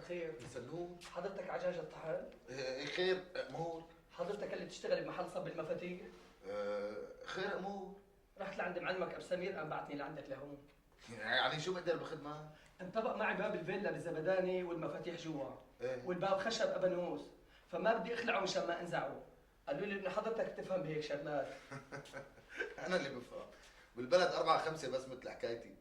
الخير. يسلمون. حضرتك عجاج الطحن؟ خير أمور. حضرتك اللي بتشتغل بمحل صب المفاتيح؟ خير أمور. رحت لعند معلمك ابو سمير قام بعتني لعندك لهون. يعني شو بقدر بخدمة؟ انطبق معي باب الفيلا بالزبداني والمفاتيح جوا. إيه؟ والباب خشب ابانوس، فما بدي اخلعه مشان ما انزعه. قالوا لي انه حضرتك بتفهم بهيك شغلات. أنا اللي بفهم. بالبلد 4-5 بس مثل حكايتي.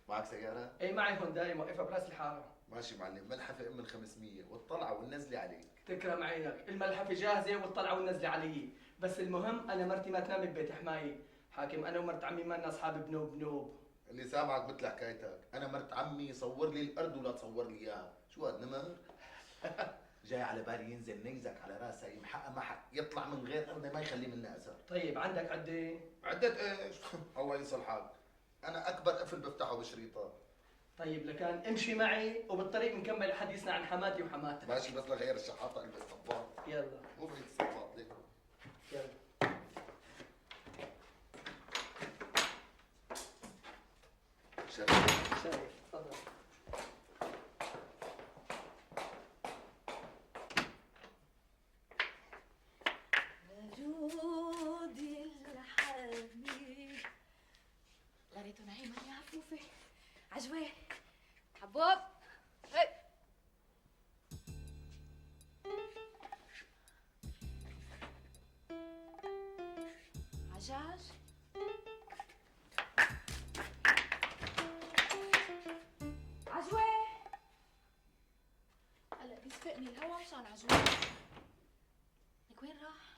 معك سيارة؟ ايه معي هونداي موقفها براس الحاره. ماشي معلم، ملحفة ام ال500 والطلعة والنزلة عليك. تكرم عينك، الملحفه جاهزه والطلعه والنزله علي، بس المهم انا مرتي ما تنام ببيت حماية. حاكم انا ومرت عمي ما لنا اصحاب بنوب بنوب. اللي سامعك مثل حكايتك، أنا مرت عمي صور لي الأرض ولا تصور لي إياها، شو هاد نمر؟ جاي على بالي ينزل نيزك على راسه يمحق محق يطلع من غير أرض ما يخلي منها أثر. طيب عندك عده؟ عدة ايش؟ الله يصلحك. أنا أكبر قفل بفتحه بشريطة. طيب لكان امشي معي وبالطريق بنكمل حديثنا عن حماتي وحماتك. ماشي بس لغير الشحاطة البس صباط. يلا. مو بهيك صباط ليه؟ يلا. شايف؟ شايف، تفضل. جودي الحبيب. يا ريته نعيمة يا عفوفة. عجوة حبوب. هي عجاج. عجوة هلا بيسبقني الهوا مشان عجوة. لك وين راح؟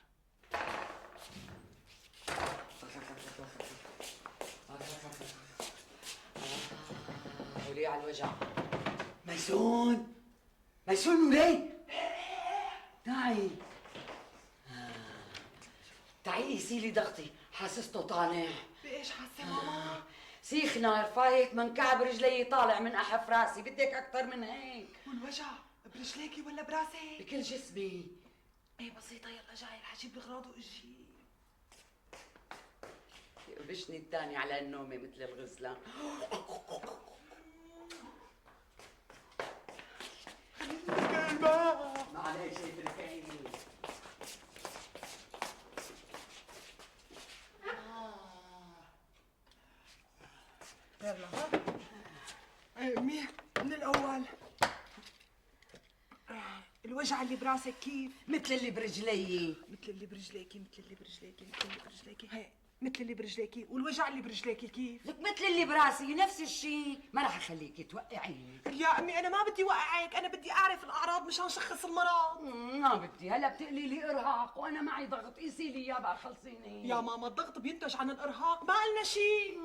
ولي على الوجع. ميسون ميسون ولي تعي. تعي قيسي لي ضغطي، حاسسته طالع. بايش حاسه ماما؟ سيخ نار فايت من كعب رجلي طالع من احف راسي، بدك اكثر من هيك؟ والوجع برجليكي ولا براسي؟ بكل جسمي. ايه بسيطه، يلا جاي رح اجيب الاغراض واجي. يقبشني الثاني على النومه مثل الغزلان. معلش اتركيني. يلا ها. ايه منيح من الاول. الوجع اللي براسك كيف؟ مثل اللي برجلي. مثل اللي برجليكي، مثل اللي برجليكي، مثل اللي برجليكي. هي مثل اللي برجليكي. والوجع اللي برجليكي كيف؟ لك مثل اللي براسي نفس الشيء. ما رح اخليكي توقعيني. يا امي انا ما بدي وقعك، انا بدي اعرف الاعراض مشان شخص المرض. ما بدي. هلا بتقلي لي ارهاق وانا معي ضغط، قيسي لي اياه بقى خلصيني. يا ماما الضغط بينتج عن الارهاق، ما قلنا شيء.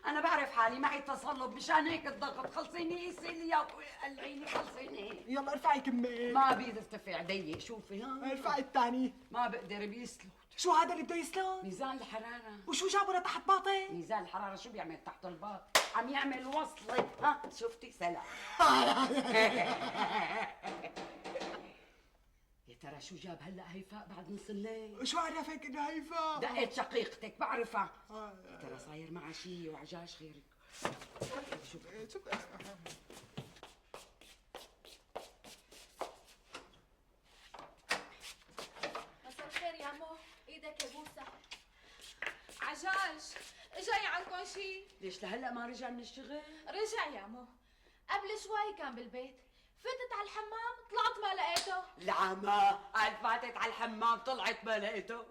انا بعرف حالي معي تصلب، مشان هيك الضغط. خلصيني قيسي لي اياه وقلعيني. خلصيني. يلا ارفعي كمين. ما بيرتفع ضيق. شوفي ها. ارفعي الثاني. ما بقدر بيسلط. شو هذا اللي بده يسلم؟ ميزان الحرارة. وشو جابه لتحت باطي؟ ميزان الحرارة شو بيعمل تحت الباط؟ عم يعمل وصلة. ها شفتي سلام. يا ترى شو جاب هلا هيفاء بعد نص الليل؟ شو عرفك انها هيفاء؟ دقت شقيقتك بعرفها. يا ترى صاير معها شي وعجاج غيرك؟ شو مساء الخير يا مو، ايدك يا بوسة. عجاج جاي عنكم شي؟ ليش لهلا ما رجع من الشغل؟ رجع يا مو، قبل شوي كان بالبيت، فتت على الحمام طلعت ما لقيته. العمى قال فاتت على الحمام طلعت ما لقيته.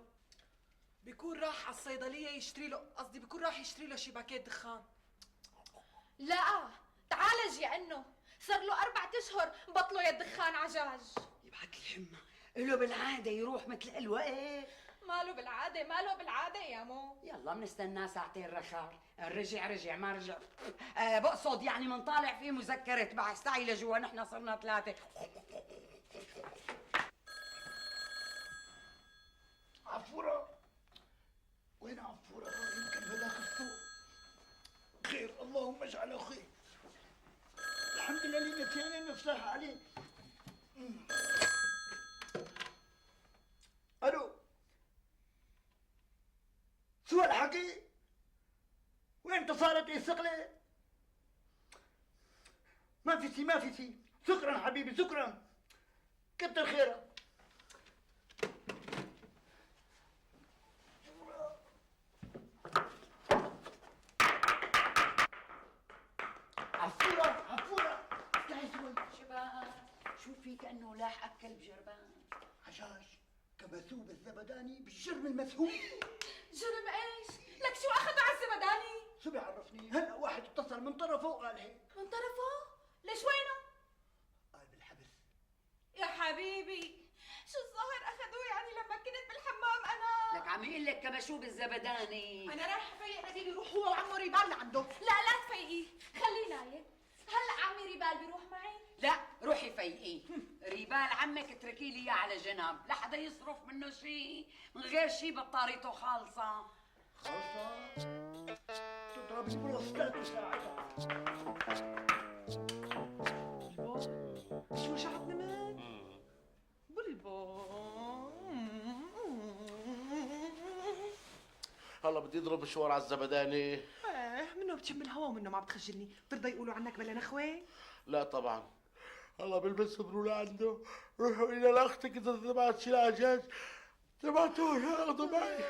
بيكون راح على الصيدلية يشتري له، قصدي بيكون راح يشتري له شي باكيت دخان. لا تعالج يا انه صار له 4 اشهر بطلوا يدخان عجاج. يبعت لي حمى، له بالعادة يروح مثل الوقت. ماله بالعادة، ماله بالعادة يا مو. يلا بنستناه ساعتين رخار، رجع رجع ما رجع. بقصد يعني من طالع فيه مذكرة بحث. تعي لجوا نحن صرنا 3. عفورة وين عفورة؟ يمكن بداخل السوق. خير اللهم اجعله خير. الحمد لله اللي نتينا نفسح عليه. الو شو الحكي؟ وين صارت الثقلة؟ ما في شي شكرا حبيبي شكرا، كتر خيرك. عفورة عفورة، تعي شوي. شباب شو في كأنه لاحقك كلب جربان. حشاش كبثوب الزبداني بالجرم المسهول. جرم ايش؟ لك شو اخذوا على الزبداني؟ شو بيعرفني؟ هلا واحد اتصل من طرفه وقال هيك. من طرفه؟ ليش وينه؟ قال بالحبس. يا حبيبي شو الظاهر اخذوه يعني لما كنت بالحمام انا؟ لك عم يقول لك كبشوب الزبداني. انا رايحه افيق نبيل يروح هو وعمو ريبال لعنده. لا تفيقي، خليه نايم. هلا عمي ريبال بيروح معي. لا روحي فيقي. ريبال عمك اتركي لي اياه على جنب، لا حدا يصرف منه شيء، من غير شيء بطاريته خالصه. خلصة تضربني بروستاتي ساعتها. شو وجعتني من؟ بلبو. هلا بدي اضرب مشوار على الزبداني. منه بتشم الهوا ومنه ما بتخجلني، بترضى يقولوا عنك بلا نخوه؟ لا طبعا. هلا بلبس برو لعنده، روحوا الى لاختك اذا تبعت شي العجاج تبعتوه ياخذوا معي.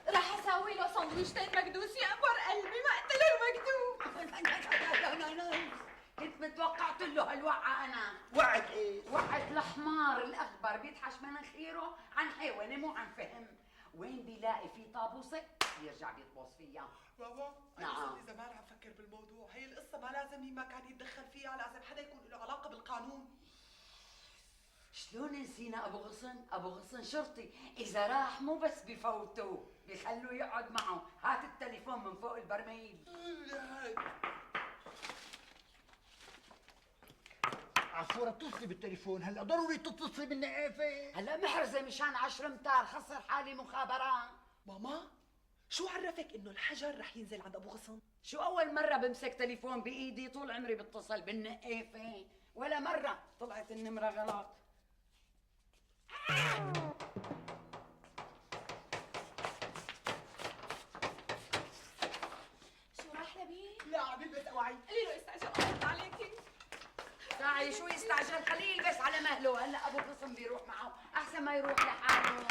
راح اسوي له سندويشتين مكدوس يقبر قلبي ما اقتله المكدوس. كنت متوقعت له هالوقعه انا. وعد ايه؟ وقعت الحمار الاخضر بيدحش مناخيره عن حيوانه مو عن فهم. وين بيلاقي في طابوسه يرجع بيطبص فيها. بابا نعم. انا صار لي زمان عم فكر بالموضوع، هي القصه ما لازم مين ما كان يتدخل فيها، لازم حدا يكون له علاقه بالقانون. شلون نسينا ابو غصن؟ ابو غصن شرطي، اذا راح مو بس بفوتوه بيخلوه يقعد معه. هات التليفون من فوق البرميل. عفورة اتصلي بالتليفون هلا، ضروري تتصلي بالنقافة. هلا محرزه مشان 10 امتار، خسر حالي مخابرات. ماما شو عرفك انه الحجر رح ينزل عند ابو غصن؟ شو اول مره بمسك تليفون بايدي، طول عمري بتصل بالنقافه، ولا مره طلعت النمره غلط. شو راح نبيل؟ لا عم يلبس اوعي. قولي له استعجل الله عليكي. ساعي شو يستعجل، خليه يلبس على مهله. هلا ابو قسم بيروح معه، احسن ما يروح لحاله.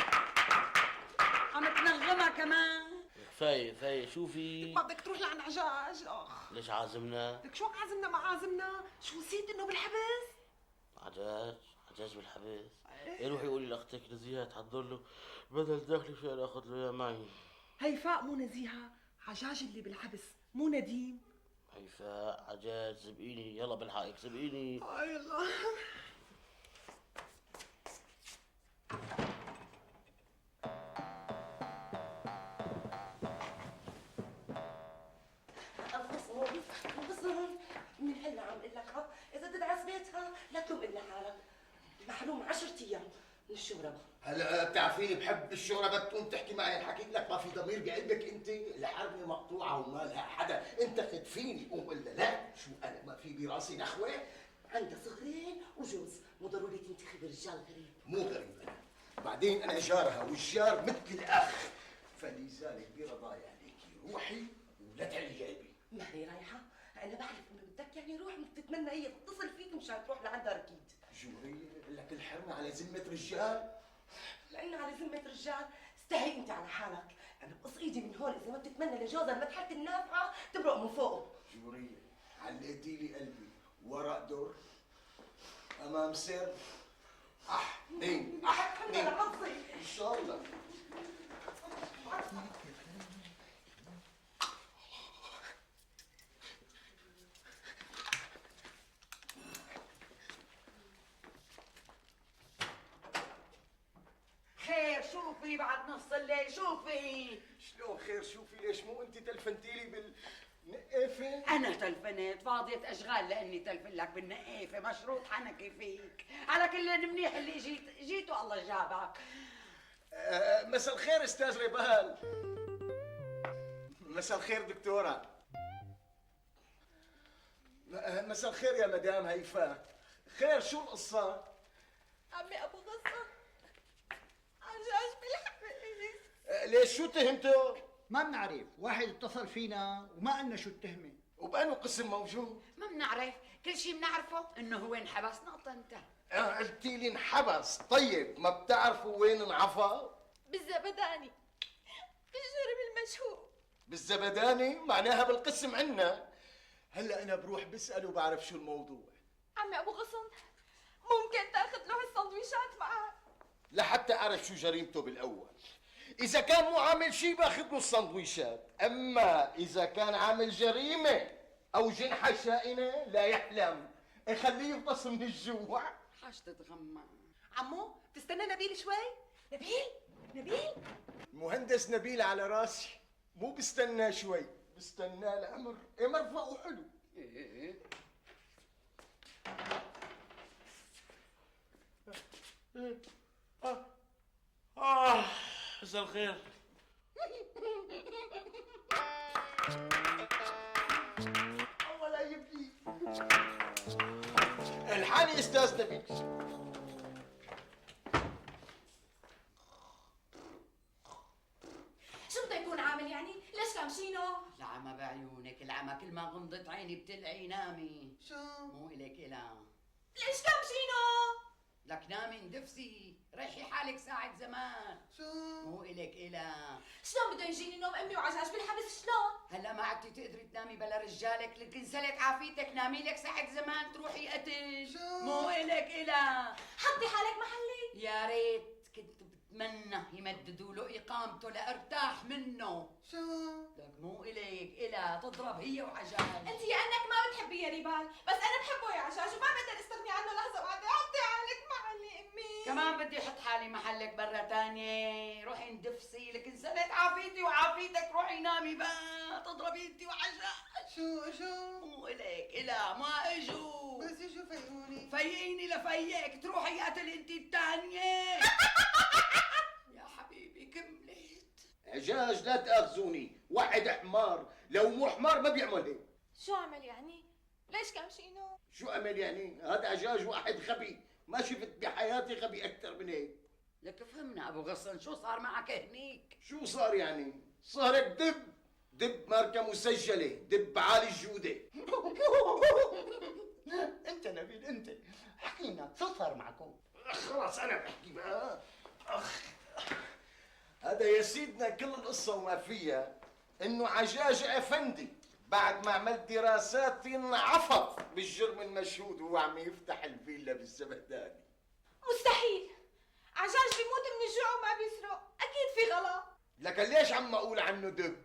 عم تنغمها كمان. كفاية شو في؟ ما بدك تروح لعند عجاج؟ اخ ليش عازمنا؟ لك شو عازمنا ما عازمنا؟ شو نسيت انه بالحبس؟ عجاج بالحبس. روحي قولي لاختك نزيهة تحضر له بدل داخلي فيها اخذ له اياه معي. هيفاء مو نزيهة، عجاج اللي بالحبس مو نديم. هيفاء عجاج سبقيني يلا بالحقك سبقيني. يلا انبسط من هلا عم اقول لك اذا تدعس بيتها لا تلوم الا حالك. محروم 10 ايام من الشوربه. هلا بتعرفيني بحب الشوربه، بتقوم تحكي معي الحكي لك ما في ضمير بقلبك انت؟ الحربه مقطوعه وما لها حدا، انت خدفيني قوم ولا لا؟ شو انا ما في براسي نخوه؟ عندها صغرين وجوز، مو ضروري تنتخب رجال غريب. مو غريب انا، بعدين انا جارها والجار مثل الاخ، فلذلك برضاي عليكي روحي ولا تعلي قلبي. ما هي رايحه، انا بعرف انه بدك يعني روح، بتتمنى هي تتصل فيك مشان تروح لعندها اكيد. جورية بقول لك الحرمه على ذمه رجال؟ لانه على ذمه رجال استحي انت على حالك. انا بقص ايدي من هون اذا ما بتتمنى لجوزها المدحه النافعه تبرق من فوقه. جورية علقتي لي قلبي وراء دور امام سر. احنين احنين ان شاء الله. خير شو في بعد نص الليل؟ شو في؟ شلون خير شو في؟ ليش مو انت تلفنتي لي بالنقافة؟ انا تلفنت، فاضية اشغال لاني تلفن لك بالنقافة، مشروط حنكي فيك. على كل منيح اللي جيتوا الله جابك. مساء الخير استاذ ريبال. مساء الخير دكتورة. مساء الخير يا مدام هيفاء. خير شو القصة؟ عمي ابو غصن عجاج بالحبس. ليش شو تهمته؟ ما بنعرف، واحد اتصل فينا وما قلنا شو التهمة. وبأنه قسم موجود؟ ما بنعرف، كل شيء بنعرفه انه هو انحبس نقطة انتهى. قلتي لي انحبس، طيب ما بتعرفوا وين انعفى؟ بالزبداني بالجرم المشهور. بالزبداني؟ معناها بالقسم عنا. هلا انا بروح بسأل وبعرف شو الموضوع. عمي ابو غصن، ممكن تاخذ له السندويشات معك؟ لحتى اعرف شو جريمته بالاول. اذا كان مو عامل شيء باخذ له السندويشات، اما اذا كان عامل جريمه او جنحه شائنه لا يحلم، خليه يفطس من الجوع. حاج تتغمى. عمو تستنى نبيل شوي. نبيل نبيل المهندس نبيل على راسي، مو بستنى شوي، بستنى الامر. مرفق وحلو. مساء الخير. الله لا يبكي. الحاني استاذ نبيل. شو بده يكون عامل يعني؟ ليش كامشينه؟ العمى بعيونك، العمى كل ما غمضت عيني بتلعي. نامي. شو؟ مو إلك إلا. ليش كامشينه؟ لك نامي اندفسي، ريحي حالك ساعة زمان. شو؟ مو إلك إلا. شلون بده يجيني نوم امي وعجاج بالحبس شلون؟ هلا ما عدتي تقدري تنامي بلا رجالك، لك انسلت عافيتك. نامي لك ساعة زمان تروحي قتل. شو؟ مو إلك إلا. حطي حالك محلي. يا ريت كنت بتمنى يمددوا له إقامته لارتاح منه. شو؟ لك مو إلك إلا تضرب هي وعجاج. انت يا انك ما بتحبي يا ريبال، بس انا بحبه يا عجاج وما بقدر استغني عنه لحظه واحده. حطي حالك محلي امي. كمان بدي احط حالي محلك مرة تانية. روحي اندفسي، لك انسلت عافيتي وعافيتك. روحي نامي بقى، تضربي انت وعجاج. شو؟ مو إلك إلا ما اجوا. بس شو فيقوني؟ فيقيني لفيك، تروحي قتل انت التانية. يا حبيبي كملت. عجاج لا تاخذوني، واحد حمار، لو مو حمار ما بيعمل هيك. شو عمل يعني؟ ليش كامشينه؟ شو عمل يعني؟ هذا عجاج واحد غبي، ما شفت بحياتي غبي اكثر من هيك. لك فهمنا ابو غصن، شو صار معك هنيك؟ شو صار يعني؟ صارت دب ماركة مسجلة، دب عالي الجودة. انت نبيل انت، احكي لنا شو صار معكم؟ خلاص انا بحكي بقى. هذا يا سيدنا كل القصة وما فيها انه عجاج افندي بعد ما عملت دراسات انعفط بالجرم المشهود وهو عم يفتح الفيلا بالزبداني. مستحيل، عجاج بيموت من الجوع وما بيسرق، اكيد في غلط. لكن ليش عم اقول عنه دب؟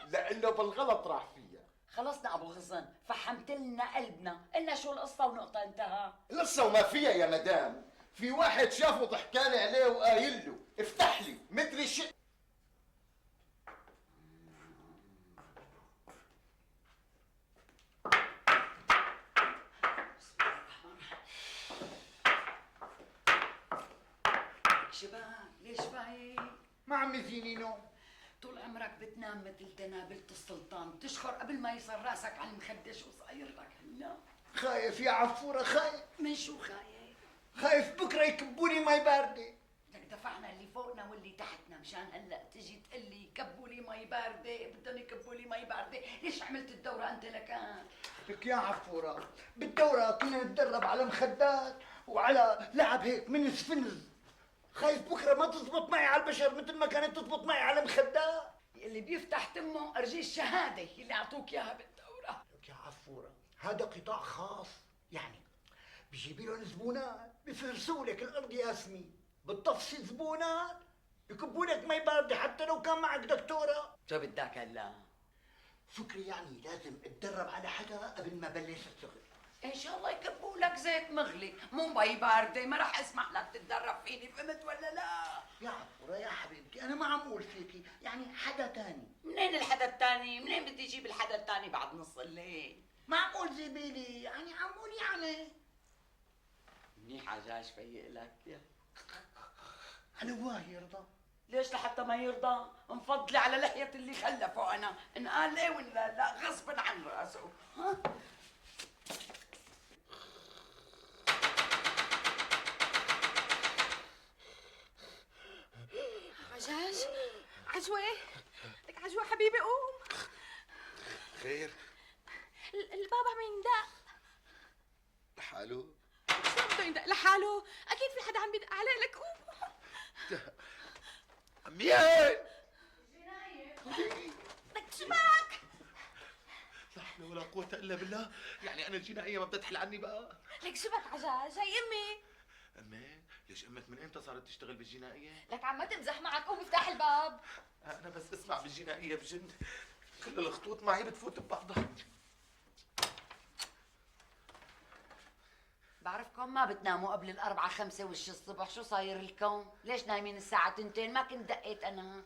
لانه بالغلط راح فيها. خلصنا ابو غصن، فحمت لنا قلبنا، قلنا شو القصة ونقطة انتهى. القصة وما فيها يا مدام، في واحد شافه ضحكان عليه وقايل له افتح لي مدري شو. شباب ليش فايق؟ ما عم يجيني نوم. طول عمرك بتنام مثل تنابلة السلطان، بتشخر قبل ما يصير راسك على المخدة. شو صاير لك هلا؟ خايف يا عفورة، خايف. من شو خايف؟ خايف بكره يكبوني مي باردة. لك دفعنا اللي فوقنا واللي تحتنا مشان هلا تجي تقول لي كبوا لي مي باردة. بدهم يكبوا لي مي باردة، ليش عملت الدورة انت لكان؟ لك يا عفورة، بالدورة كنا نتدرب على مخدات وعلى لعب هيك من سفنز. خايف بكره ما تزبط معي على البشر مثل ما كانت تزبط معي على مخدات. اللي بيفتح تمه ارجي الشهادة اللي اعطوك اياها بالدورة. لك يا عفورة، هذا قطاع خاص، يعني بيجيب لهم زبونات بفرسوا لك الارض ياسمين، بتطفشي زبونات يكبوا لك مي باردة حتى لو كان معك دكتورة. شو بدك هلا؟ فكري يعني لازم اتدرب على حدا قبل ما بلش الشغل. ان شاء الله يكبوا لك زيت مغلي مو مي باردة. ما راح اسمح لك تتدرب فيني، فهمت ولا لا؟ يا عفورة يا حبيبتي، انا ما عم اقول فيكي، يعني حدا تاني. منين الحدا التاني؟ منين بدي اجيب الحدا التاني بعد نص الليل؟ ما عم اقول زميلي، يعني عم اقول يعني. منيح عجاج فيق لك يا. على واه يرضى. ليش لحتى ما يرضى؟ مفضلي على لحية اللي خلفه انا، ان قال ليه ولا لا غصبا عن راسه. ها؟ عجاج عجوة، لك عجوة حبيبي قوم. خير؟ البابا عم يندق. لحاله؟ شو بده يندق لحاله؟ اكيد في حدا عم يدق عليه، لك قوم. مين؟ لك شبك. لا حول ولا قوة إلا بالله، يعني أنا الجنائية ما بدها تحل عني بقى؟ لك شبك عجاج، هي امي. أمي؟ ليش أمك من إمتى صارت تشتغل بالجنائية؟ لك عم تمزح معك، قوم افتح الباب. أنا بس أسمع بالجنائية بجن، كل الخطوط معي بتفوت ببعضها. بعرفكم ما بتناموا قبل 4 5 وش الصبح، شو صاير لكم؟ ليش نايمين الساعة 2؟ ما كنت دقيت أنا.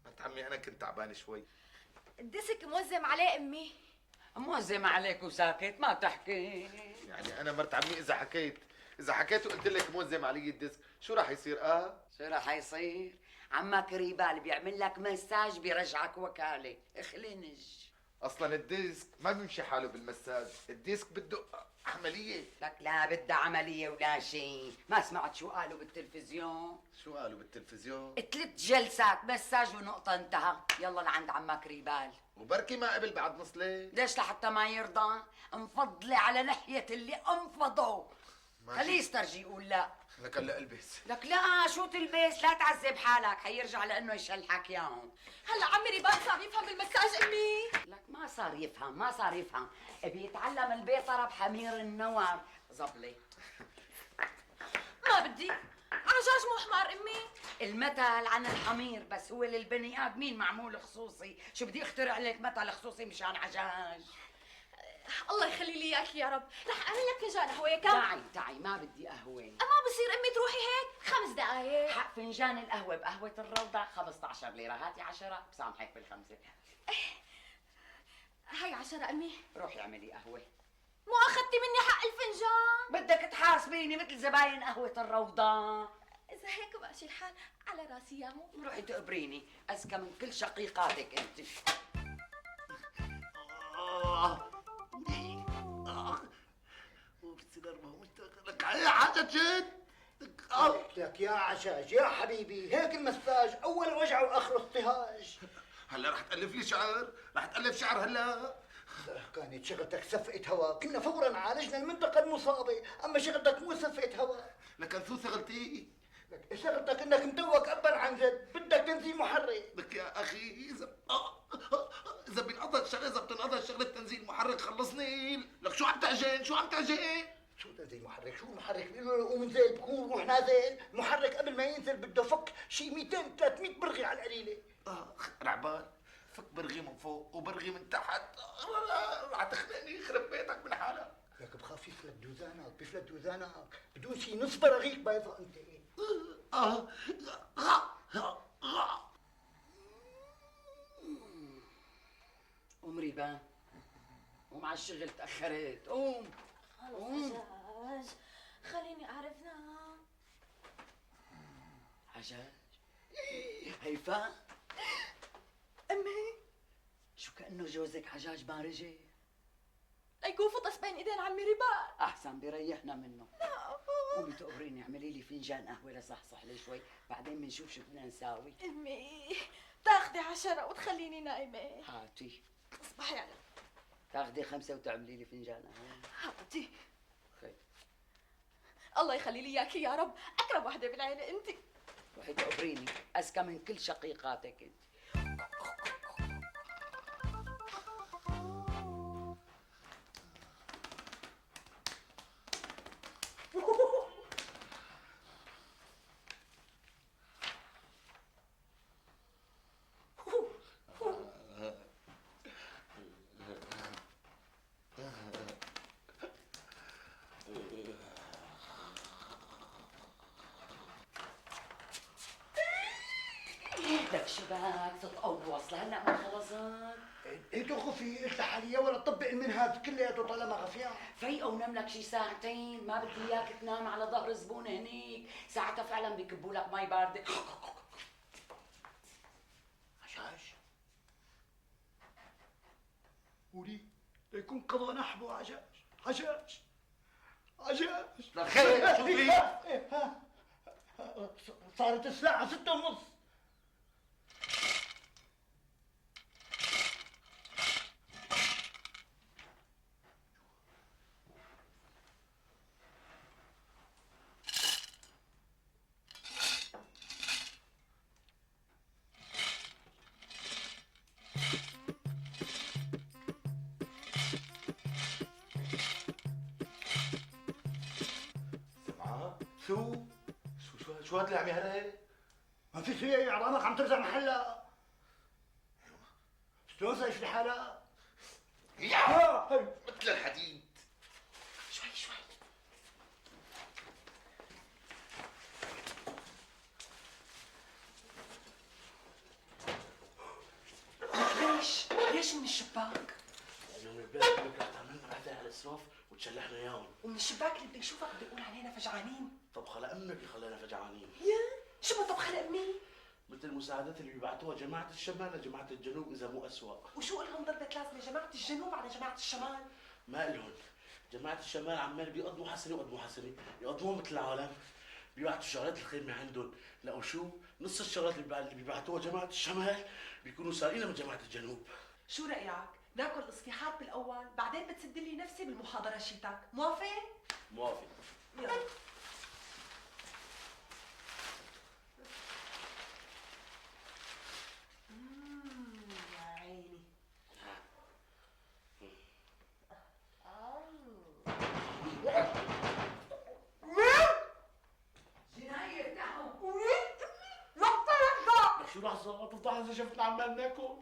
بنت عمي أنا كنت تعبان شوي. الديسك موزم عليه امي. موزم عليك وساكت ما تحكي. يعني أنا مرت عمي إذا حكيت وقلت لك موزم علي الديسك، شو راح يصير؟ شو رح يصير؟ عمك ريبال بيعمل لك مساج بيرجعك وكالة، اخلنج. أصلا الديسك ما بيمشي حاله بالمساج، الديسك بده عملية. لك لا بدها عملية ولا شيء، ما سمعت شو قالوا بالتلفزيون؟ شو قالوا بالتلفزيون؟ 3 جلسات مساج ونقطة انتهى، يلا لعند عمك ريبال. وبركي ما قبل بعد نص ليل. ليش لحتى ما يرضى؟ انفضلي على ناحية اللي انفضوا. خليه يسترجي يقول لا. لك هلا البس. لك لا شو تلبس؟ لا تعذب حالك، حيرجع لانه يشلحك ياهم. هلا عمي ريبان صار يفهم بالمساج امي. لك ما صار يفهم، بيتعلم البيطرة بحمير النوار. زبلي ما بدي، عجاج مو حمار امي. المثل عن الحمير بس هو للبني ادمين معمول خصوصي، شو بدي اخترع لك مثل خصوصي مشان عجاج؟ الله يخلي لي اياك يا رب. رح اعمل لك فنجان قهوه كم؟ تعي ما بدي قهوة. ما بصير امي تروحي هيك 5 دقايق. حق فنجان القهوة بقهوة الروضة 15 ليرة، هاتي 10 بسامحك بال5. هاي 10 امي. روحي اعملي قهوة. مو اخذتي مني حق الفنجان؟ بدك تحاسبيني مثل زباين قهوة الروضة. اذا هيك ماشي الحال على راسي يا مو. روحي تقبريني أذكى من كل شقيقاتك أنت. لك حاجة جد. لك يا عشاش يا حبيبي، هيك المساج اول وجع واخره اضطهاج. هلا رح تألف لي شعر؟ رح تألف شعر هلا؟ كانت شغلتك سفقة هواء كنا فورا عالجنا المنطقة المصابة، اما شغلتك مو سفقة هواء. لكن شو شغلتي؟ لك شغلتك انك مدوك ابا عن جد، بدك تنزيل محرك. لك يا اخي اذا بينقضى الشغله، اذا بتنقضى الشغله تنزيل محرك خلصني. لك شو عم تعجن؟ شو تنزيل محرك؟ شو المحرك؟ بيقولوا له قوم انزل بكون روح نازل، المحرك قبل ما ينزل بده فك شي 200 300 برغي على القليله. رعبان فك برغي من فوق وبرغي من تحت، رح تخنقني يخرب بيتك من حالك. لك بخاف بيفلت دوزانك بدون شي نص براغيك بيضة انت. قوم ريبان، قوم على الشغل تأخرت، قوم. عجاج خليني اعرف نام. عجاج هيفاء امي شو كأنه جوزك عجاج ما رجع؟ ليكون فطس بين ايدين عمي ريبان. أحسن بيريحنا منه. قومي تقبريني اعملي لي فنجان قهوة لصحصح لي شوي، بعدين بنشوف شو بدنا نساوي. امي تاخدي 10 وتخليني نايمه. هاتي اصبحي على تاخدي 5 وتعملي لي فنجان قهوة. هاتي. خير الله يخلي لي اياكي يا رب، اقرب وحده بالعيله انت. روحي تقبريني أذكى من كل شقيقاتك انت. لك شباك تتقوص لهلا ما خلصت؟ انتو خفي قلت لحالي ولا طبق المنهج كلياته طالما غفيان. فيقوا ونام لك شي ساعتين، ما بدي اياك تنام على ظهر زبون هنيك، ساعتها فعلا بيكبوا لك مي بارده. عجاج قولي ليكون قضى نحبه. عجاج خير شو في؟ صارت الساعة 6:30. شو هاد اللي عم يهري؟ ما في شيء، عظامك عم ترجع محلها. شلون شايف لحالها؟ يا مثل الحديد. شوي شوي. ليش من الشباك؟ لانه من الباب انك رح تعملنا بعدين على الاسراف وتشلحنا اياهم. ومن الشباك اللي بده يشوفك بده يقول علينا فجعانين. طبخه لامك اللي خلانا فجعانين. يا شو بطبخ لامي؟ مثل المساعدات اللي بيبعتوها جماعه الشمال لجماعه الجنوب اذا مو اسوء. وشو لهم ضربة لازمة جماعة الجنوب على جماعة الشمال؟ ما إلهم. جماعة الشمال عمال بيقضموا حسنة وقضموا حسنة، يقضموها مثل العالم. بيبعتوا الشغلات الخيمة عندهم، لقوا شو؟ نص الشغلات اللي بيبعتوها جماعة الشمال بيكونوا سارقينها من جماعة الجنوب. شو رأيك؟ ناكل اصلاحات بالأول، بعدين بتسد لي نفسي بالمحاضرة شيتك، موافق؟ موافق. يلا. يا عيني. جناية افتحوا. لك شو لحظة؟ تفضح إذا شفتنا عمال ناكل.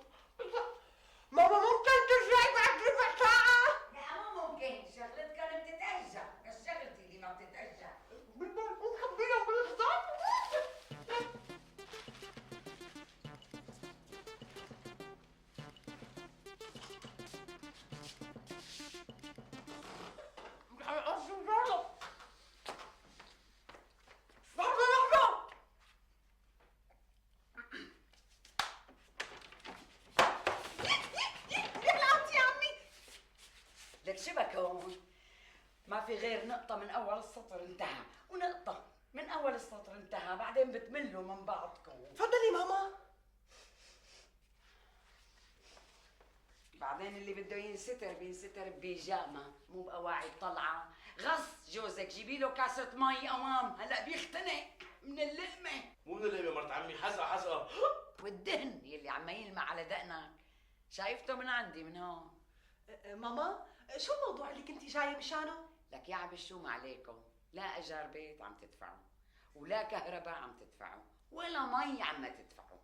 ماما ممكن ترجعي بعد ربع ساعة؟ لا مو ممكن، شغلتك اللي بتتأجل، مش شغلتي اللي ما بتتأجل. بالبركون خبينا بالخضار. لك شو بكون؟ ما في غير نقطة من أول السطر انتهى، ونقطة من أول السطر انتهى، بعدين بتملوا من بعضكم. تفضلي ماما. بعدين اللي بده ينستر بينستر ببيجامة، مو بقواعد طلعة. غص جوزك، جيبي له كاسة مي قوام، هلا بيختنق من اللقمة. مو من اللعبة مرت عمي، حزقة حزقة. والدهن يلي عم يلمع على دقنك، شايفته من عندي من هون. ماما شو الموضوع اللي كنتي جاية مشانه؟ لك يا عبش شو ما عليكم، لا اجار بيت عم تدفعوا، ولا كهرباء عم تدفعوا، ولا مي عم تدفعوا،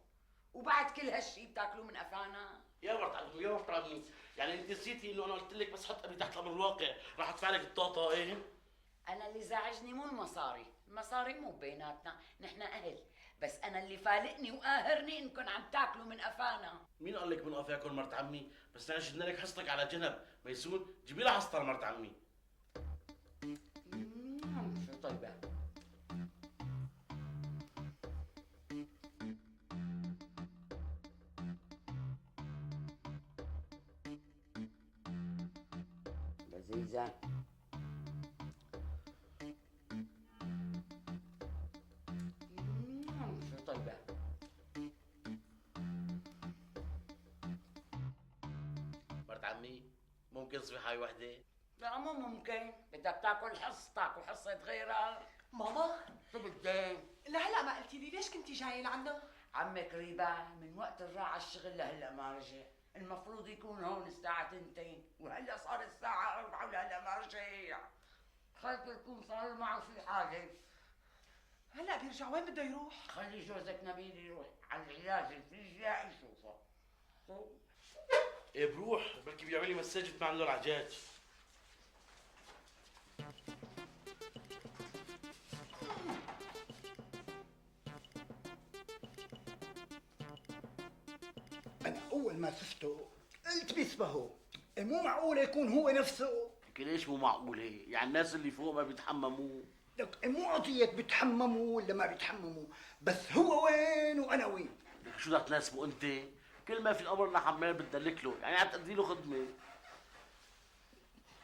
وبعد كل هالشي بتاكلوه من قفانا. يا مرت عمي يا مرت عمي، يعني انت نسيتي انه انا قلت لك بس حط قبل تحت الامر الواقع راح ادفع لك الطاطا ايه؟ انا اللي زعجني مو المصاري، المصاري مو بيناتنا، نحن اهل، بس انا اللي فالقني وقاهرني انكم عم تاكلوا من قفانا. مين قال لك من قفاكم مرت عمي؟ بس انا شدنا لك حصتك على جنب، ميسون جيبي لها حصتها مرت عمي. شو طيبة؟ لذيذة. شو طيبة؟ مرت عمي ممكن صبيحة وحدة؟ لا مو ممكن، بدك تاكل حصتك وحصة غيرك. ماما شو بدك؟ لهلا ما قلتي لي ليش كنتي جاية لعنا؟ عمك ريبة من وقت الراح على الشغل لهلا ما رجع، المفروض يكون هون الساعة 2 وهلا صار الساعة 4 ولهلا ما رجع. خايف يكون صار معه في حاجة. هلا بيرجع، وين بده يروح؟ خلي جوزك نبيل يروح على العلاج الفيزيائي يشوفه. ايه بروح، بركي بيعمل لي مساج مع له العجاج. أنا أول ما شفته قلت بيسبهه، مو معقول يكون هو نفسه. لكن ليش مو معقول هيك؟ يعني الناس اللي فوق ما بيتحمموا؟ لك مو قضية بيتحمموا ولا ما بيتحمموا، بس هو وين وأنا وين. لك شو بدك تناسبه انت؟ كل ما في الامر انك عمال بتدلك له، يعني عم تأدي له خدمه.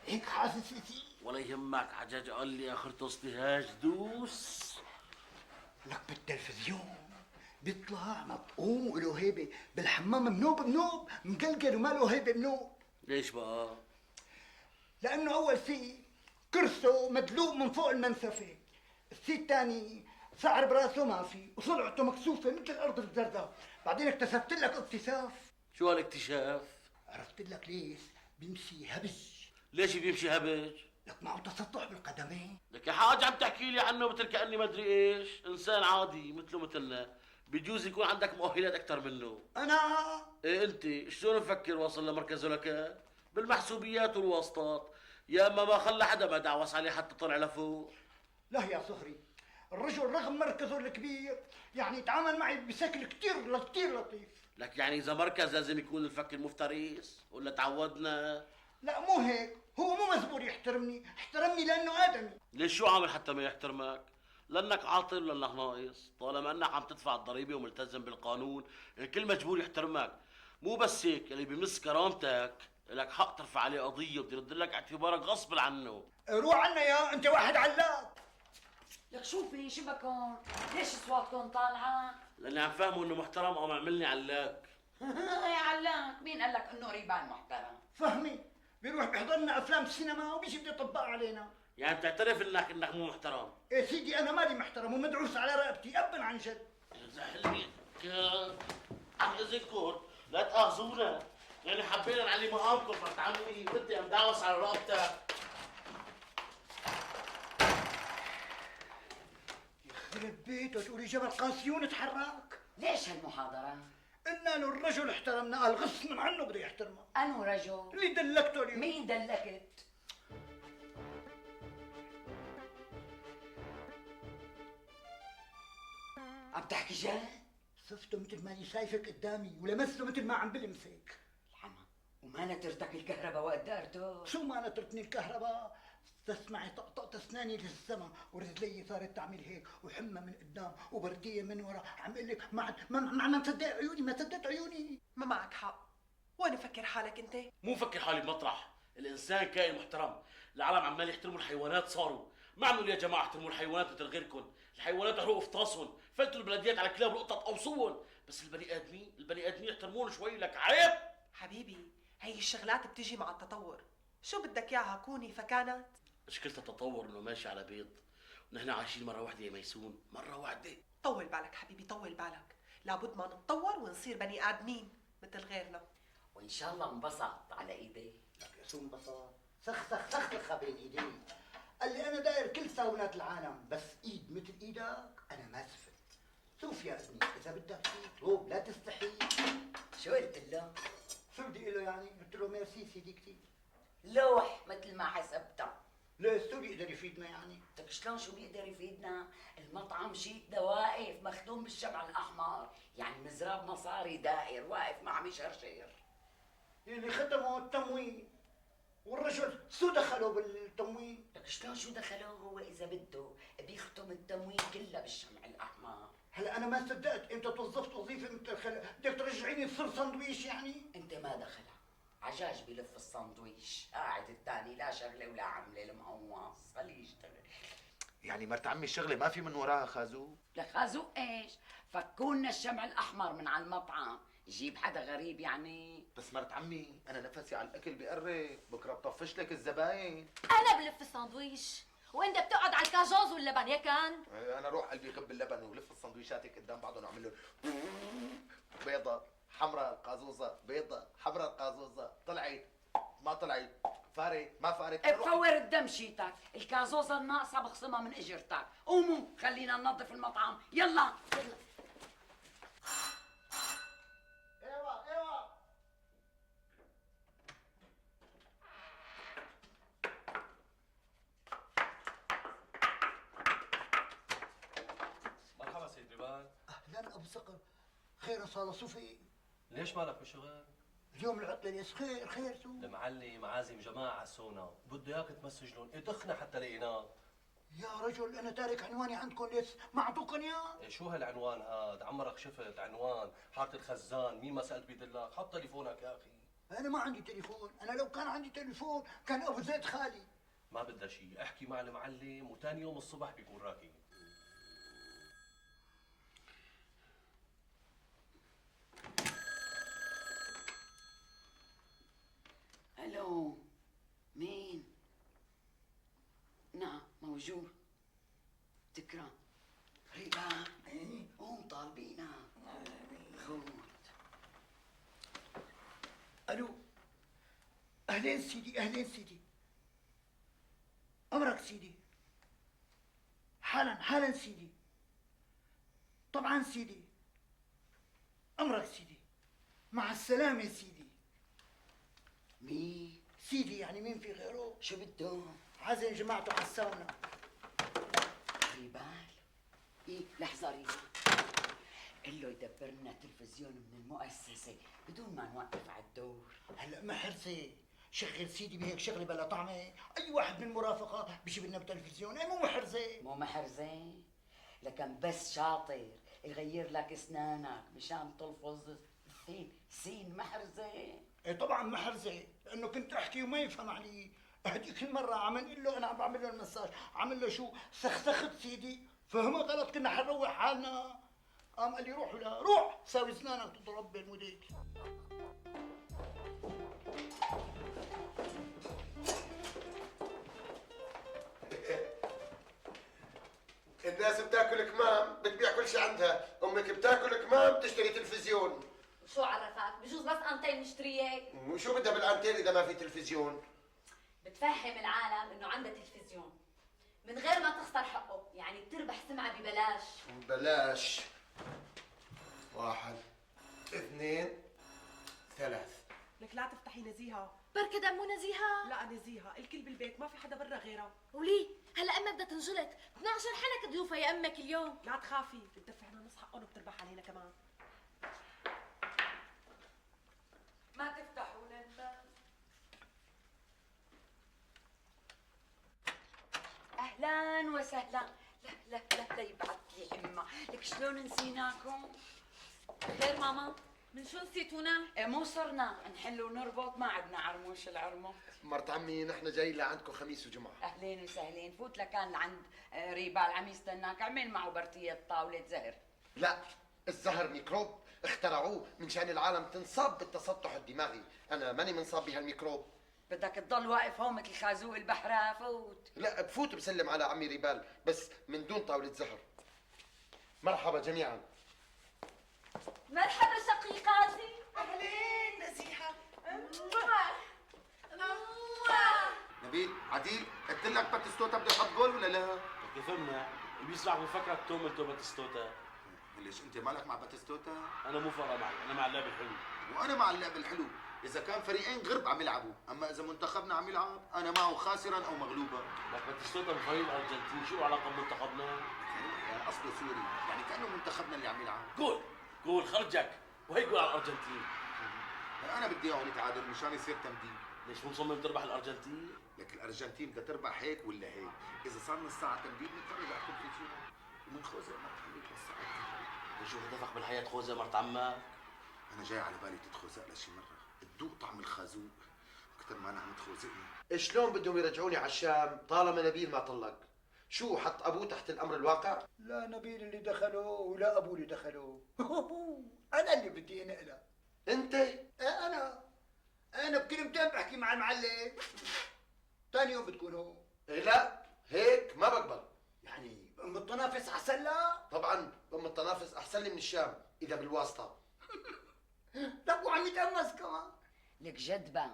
هيك حاسس فيكي؟ ولا يهمك، عجاج قال لي اخرته اصطهاج دوس. لك بالتلفزيون بيطلع مطقوم وله هيبه، بالحمام منوب منوب مقلقل وما له هيبه منوب. ليش بقى؟ لأنه أول شيء كرسه مدلوق من فوق المنسفة، الشيء الثاني سعر براسه ما في وصلعته مكسوفة مثل الأرض الزرداء. بعدين اكتشفت لك اكتشاف. شو هالاكتشاف؟ عرفت لك ليش بيمشي هبج. ليش بيمشي هبج؟ لك معه تسطح بالقدمين. لك يا حاج عم تحكي لي عنه مثل كأني ما ادري ايش، انسان عادي مثله مثلنا، بجوز يكون عندك مؤهلات اكثر منه. انا ايه انت شلون مفكر واصل لمركز ذكاء؟ بالمحسوبيات والواسطات، يا اما ما خلى حدا ما دعوس عليه حتى طلع لفوق. لا يا صهري، الرجل رغم مركزه الكبير يعني يتعامل معي بشكل كتير لطيف. لك يعني اذا مركز لازم يكون الفك المفترس ولا تعودنا؟ لا مو هيك، هو مو مزبور يحترمني، احترمني لانه ادمي. ليش شو عامل حتى ما يحترمك؟ لانك عاطل ولا لانك ناقص؟ طالما انك عم تدفع الضريبه وملتزم بالقانون الكل مجبور يحترمك. مو بس هيك، اللي بمس كرامتك لك حق ترفع عليه قضيه وبده يرد لك اعتبارك غصب عنه. روح عنا يا انت واحد علاق. لك شوفي شبكون، ليش اصواتكم طالعه؟ لاني عم فهمه انه محترم قام عملني علاق. يا علام، مين قال لك انه ريبان محترم؟ فهمي بيروح بيحضر لنا افلام السينما وبيجي بده يطبق علينا. يعني بتعترف انك مو محترم؟ يا سيدي انا مالي محترم ومدعوس على رقبتي ابا عن جد. زعلني عن اذنكم لا تاخذونا، يعني حبينا نعلي مقامكم مرت عمي، بدي امدعوس على رقبتك. يخرب بيته تقولي جبل قاسيون تحرك. ليش هالمحاضرة؟ قلنا له الرجل احترمنا، قال غصب عنه بده يحترمه. أنو رجل؟ اللي دلكته اليوم. مين دلكت؟ عم تحكي جد؟ شفته مثل ما شايفك قدامي ولمسته مثل ما عم بلمسك. الحما، وما نترتك الكهرباء وقت دارته؟ شو ما نطرتني الكهرباء؟ تسمعي طقطقت اسناني للسما ورجلي صارت تعمل هيك وحمى من قدام وبرديه من ورا، عم اقول لك ما مصدق عيوني، ما صدقت عيوني. ما معك حق، وانا فكر حالك انت. مو فكر حالي بمطرح، الانسان كائن محترم، العالم عمال يحترموا الحيوانات، صاروا ما عملوا يا جماعه احترموا الحيوانات مثل غيركم، الحيوانات احرقوا افطاسهم، فلتوا البلديات على الكلاب والقطط اوصوهم، بس البني ادمين يحترمون شوي، لك عيب. حبيبي هي الشغلات بتجي مع التطور، شو بدك اياها كوني فكانت. مشكلة التطور انه ماشي على بيض، ونحن عايشين مرة واحدة يا ميسون، مرة واحدة. طول بالك حبيبي، طول بالك، لابد ما نتطور ونصير بني ادمين مثل غيرنا. وإن شاء الله انبسط على إيدي. لك يا شو انبسط؟ سخ بين ايدي. قال لي انا داير كل ساونات العالم، بس ايد مثل ايدك انا ما سفت. شوف يا ابني، اذا بدك شيء اطلب لا تستحي. شو قلت له؟ شو بدي اقول له يعني؟ قلت له ميرسي سيدي كثير. لوح مثل ما حسبتها. ليش شو بيقدر يفيدنا يعني؟ بدك شلون شو بيقدر يفيدنا؟ المطعم شيء واقف مختوم بالشمع الأحمر، يعني مزراب مصاري دائر واقف ما عم يشرشر. اللي خدمه التموين والرجل شو دخله بالتموين؟ لك شلون شو دخله هو إذا بده بيختم التموين كله بالشمع الأحمر. هلا انا ما صدقت انت توظفت وظيفه مثل بدك ترجعيني تصير سندويش يعني؟ انت ما دخلها، عجاج بلف الساندويش، قاعد الثاني لا شغله ولا عمله المقوص، خليه يشتغل. يعني مرت عمي الشغله ما في من وراها خازوق؟ لك خازوق ايش؟ فكولنا الشمع الاحمر من على المطعم، يجيب حدا غريب يعني؟ بس مرت عمي انا نفسي على الاكل بقرب، بكره بطفش لك الزباين. انا بلف الساندويش وانت بتقعد على الكاجوز واللبن يا كان. انا روح قلبي خب اللبن ولف السندويشات قدام بعضهم واعمل له بيضه حمراء قازوزه، بيضه حمراء قازوزه، طلعت ما طلعت، فارت ما فارت. بفور الدم شيتك، الكازوزه الناقصه بخصمها من اجرتك، قوموا خلينا ننظف المطعم، يلا. ايوه مرحبا سيد ريبان. اهلا ابو صقر، خير صار شو في؟ ليش مالك بالشغل؟ اليوم العطله ليش؟ خير شو؟ المعلي معازم جماعة السونا، بده اياك تمسجلون، اطخنا حتى لقيناه. يا رجل انا تارك عنواني عندكم ليش؟ ما اعطوكم اياه؟ إيه شو هالعنوان هاد؟ عمرك شفت عنوان حارة الخزان، مين ما سألت بيدلك، حط تليفونك يا اخي. انا ما عندي تليفون، انا لو كان عندي تليفون كان ابو زيد خالي. ما بدها شيء، احكي مع المعلم وثاني يوم الصبح بيكون راكب. الو، مين؟ نعم موجود. تكرم ريبان، قوم طالبينا. خود. الو، اهلين سيدي اهلين سيدي. أمرك سيدي. حالا سيدي. طبعا سيدي. أمرك سيدي. مع السلامة سيدي. مين؟ سيدي يعني مين في غيره؟ شو بده؟ عازم جماعته على الساونا. ريبال؟ ايه لحظة ريبال، قل له يدبرنا تلفزيون من المؤسسة بدون ما نوقف على الدور. هلا محرزة، شغل سيدي بهيك شغله بلا طعمه، اي واحد من المرافقه بيجيب لنا بتلفزيون، مو محرزه. مو محرزة؟ لكن بس شاطر يغير لك اسنانك مشان تلفظ سين محرزة. ايه طبعا محرزه، لانه كنت احكي وما يفهم علي. هديك المره عم نقول له انا عم بعمل له المساج، عمل له شو؟ سخسخت سيدي، فهمه غلط، كنا حنروح حالنا. قام قال لي روح ولا روح ساوي اسنانك تضرب بالموديل. الناس بتاكل كمام بتبيع كل شيء عندها، امك بتاكل كمام بتشتري تلفزيون. شو عرفك؟ بجوز بس انتين نشتريه. وشو بدها بالانتين اذا ما في تلفزيون؟ بتفهم العالم انه عندها تلفزيون من غير ما تخسر حقه، يعني بتربح سمعة ببلاش. بلاش. 1 2 3. لك لا تفتحي نزيهة. بركة دمو نزيهة. لا نزيهة، الكل بالبيت ما في حدا برا غيرها. وليه؟ هلا امك بدها تنجلط، بدنا عشان حنك ضيوفها يا امك اليوم. لا تخافي، بتدفعنا نص حقهم وبتربح علينا كمان. ما تفتحوا للباب. اهلا وسهلا. لا يبعث لي امه، لك شلون نسيناكم؟ خير ماما؟ من شو نسيتونا؟ إيه مو صرنا نحل ونربط، ما عدنا عرموش العرمط. مرت عمي نحن جايين لعندكم خميس وجمعه. اهلين وسهلين، فوت لكان لعند ريبال عم يستناك، اعمل معه برتية طاولة زهر. لا، الزهر ميكروب اخترعوه منشان العالم تنصاب بالتسطح الدماغي، انا ماني منصاب بهالميكروب. بدك تضل واقف هون مثل خازوق البحرة؟ فوت. لا بفوت بسلم على عمي ريبال بس من دون طاولة زهر. مرحبا جميعا. مرحبا شقيقاتي. اهلين نزيهة. نبيل عديل قلت لك باتيستوتا بده يحط جول ولا لا؟ كيف امنا؟ اللي بيسمعك بفكرك تومل باتيستوتا. ليش انت مالك مع باتيستوتا؟ انا مو فارقه معي، انا مع اللعب الحلو. وانا مع اللعب الحلو، اذا كان فريقين غرب عم يلعبوا، اما اذا منتخبنا عم يلعب انا معه خاسرا او مغلوبا. لك باتيستوتا بفريق الارجنتين، شو علاقه بمنتخبنا؟ يعني اصله سوري، يعني كانه منتخبنا اللي عم يلعب. جول خرجك، وهي جول على الارجنتين. انا بدي اياهم يتعادلوا مشان يصير تمديد. ليش مو مصمم تربح الارجنتين؟ لك الارجنتين بدها تربح هيك ولا هيك، اذا صار نص ساعه تمديد نضطر على التلفزيون ومن خوزه ما تخليك للساعه. شو هدفك بالحياه خوذه مرت عمك؟ انا جاي على بالي تتخوزق لشي مره، تذوق طعم الخازوق اكثر ما انا عم تخوزقني. شلون بدهم يرجعوني على الشام طالما نبيل ما طلق؟ شو حط ابوه تحت الامر الواقع؟ لا نبيل اللي دخله ولا ابوه اللي دخله. انا اللي بدي انقلها. انت؟ انا بكلمتين بحكي مع المعلم، ثاني يوم بتكون هو. إيه لا هيك ما بقبل. يعني ام التنافس احسن لا؟ طبعا ام التنافس احسن لي من الشام اذا بالواسطه. لك وعم يتأمس كمان. لك جدبة،